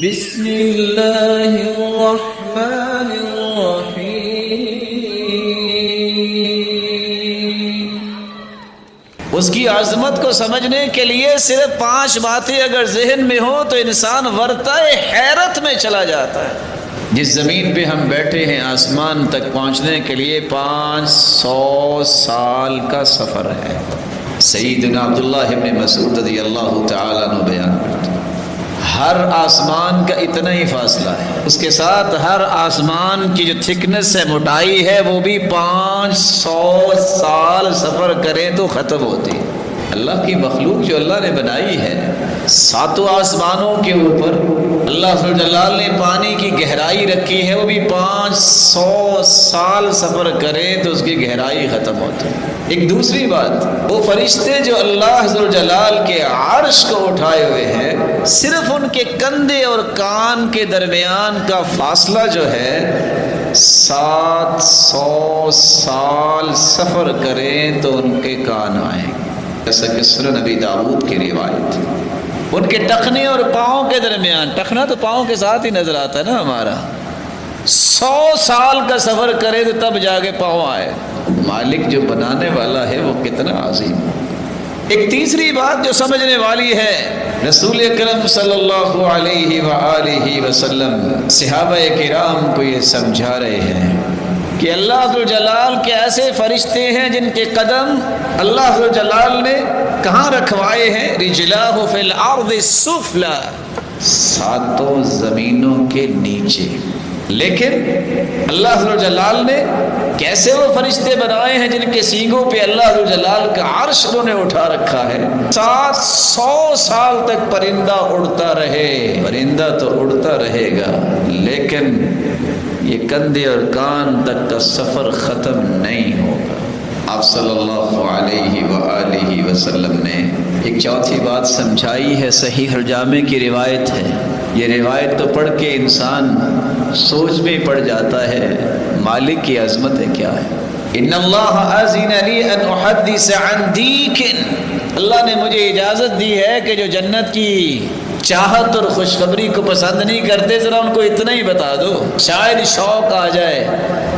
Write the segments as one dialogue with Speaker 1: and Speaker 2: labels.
Speaker 1: بسم اللہ الرحمن الرحیم۔
Speaker 2: اس کی عظمت کو سمجھنے کے لیے صرف 5 باتیں اگر ذہن میں ہوں تو انسان ورطۂ حیرت میں چلا جاتا ہے۔ جس زمین پہ ہم بیٹھے ہیں آسمان تک پہنچنے کے لیے 500 سال کا سفر ہے۔ سیدنا عبداللہ ابن مسعود رضی اللہ تعالیٰ عنہ بیان کرتے ہیں ہر آسمان کا اتنا ہی فاصلہ ہے، اس کے ساتھ ہر آسمان کی جو تھکنس ہے، موٹائی ہے، وہ بھی 500 سال سفر کریں تو ختم ہوتی ہے۔ اللہ کی مخلوق جو اللہ نے بنائی ہے، 7 آسمانوں کے اوپر اللہ جلال نے پانی کی گہرائی رکھی ہے، وہ بھی 500 سال سفر کریں تو اس کی گہرائی ختم ہوتی ہے۔ ایک دوسری بات، وہ فرشتے جو اللہ جلال کے عرش کو اٹھائے ہوئے ہیں، صرف ان کے کندھے اور کان کے درمیان کا فاصلہ جو ہے 700 سال سفر کریں تو ان کے کان آئیں گے، جیسا کہ سنن نبی داؤد کی روایت۔ ان کے ٹخنے اور پاؤں کے درمیان، ٹخنا تو پاؤں کے ساتھ ہی نظر آتا ہے نا ہمارا، 100 سال کا سفر کرے تو تب جا کے پاؤں آئے۔ مالک جو بنانے والا ہے وہ کتنا عظیم ہے۔ ایک تیسری بات جو سمجھنے والی ہے، رسول اکرم صلی اللہ علیہ وآلہ وسلم صحابہ کرام کو یہ سمجھا رہے ہیں کہ اللہ ذوالجلال کے ایسے فرشتے ہیں جن کے قدم اللہ ذوالجلال نے کہاں رکھوائے ہیں؟ رجلاہ فی الارض السفلی، 7 زمینوں کے نیچے۔ لیکن اللہ ذوالجلال نے کیسے وہ فرشتے بنائے ہیں جن کے سینگوں پہ اللہ ذوالجلال کا عرش انہوں نے اٹھا رکھا ہے؟ 700 سال تک پرندہ اڑتا رہے، پرندہ تو اڑتا رہے گا لیکن یہ کندھے اور کان تک کا سفر ختم نہیں ہوگا۔ آپ صلی اللہ علیہ وآلہ وسلم نے ایک چوتھی بات سمجھائی ہے، صحیح الجامع کی روایت ہے۔ یہ روایت تو پڑھ کے انسان سوچ میں پڑ جاتا ہے مالک کی عظمت ہے کیا ہے۔ ان اللہ اذن لی ان احدث عن دیک، اللہ نے مجھے اجازت دی ہے کہ جو جنت کی چاہت اور خوشخبری کو پسند نہیں کرتے ذرا ان کو اتنا ہی بتا دو، شاید شوق آ جائے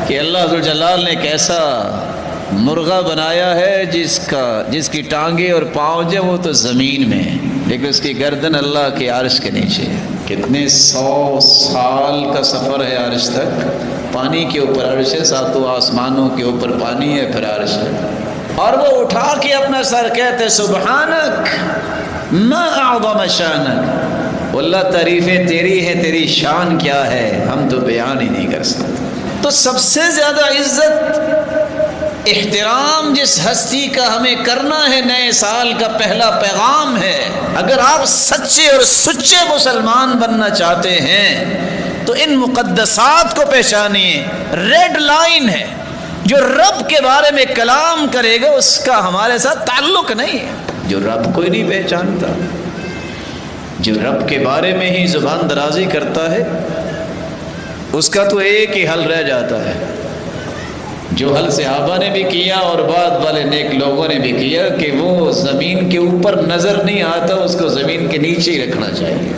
Speaker 2: کہ اللہ ذوالجلال نے کیسا مرغہ بنایا ہے جس کی ٹانگیں اور پاؤں جو وہ تو زمین میں ہے لیکن اس کی گردن اللہ کے عرش کے نیچے ہے۔ کتنے 100 سال کا سفر ہے عرش تک، پانی کے اوپر عرش ہے، 7 آسمانوں کے اوپر پانی ہے، پھر عرش ہے، اور وہ اٹھا کے اپنا سر کہتے سبحانک ما اعظم شانک، اللہ تعریفیں تیری ہے، تیری شان کیا ہے ہم تو بیان ہی نہیں کر سکتے۔ تو سب سے زیادہ عزت احترام جس ہستی کا ہمیں کرنا ہے، نئے سال کا پہلا پیغام ہے، اگر آپ سچے اور سچے مسلمان بننا چاہتے ہیں تو ان مقدسات کو پہچانیے۔ ریڈ لائن ہے، جو رب کے بارے میں کلام کرے گا اس کا ہمارے ساتھ تعلق نہیں ہے۔ جو رب کو ہی نہیں پہچانتا، جو رب کے بارے میں ہی زبان درازی کرتا ہے، اس کا تو ایک ہی حل رہ جاتا ہے، جو حل صحابہ نے بھی کیا اور بعد والے نیک لوگوں نے بھی کیا کہ وہ زمین کے اوپر نظر نہیں آتا، اس کو زمین کے نیچے ہی رکھنا چاہیے۔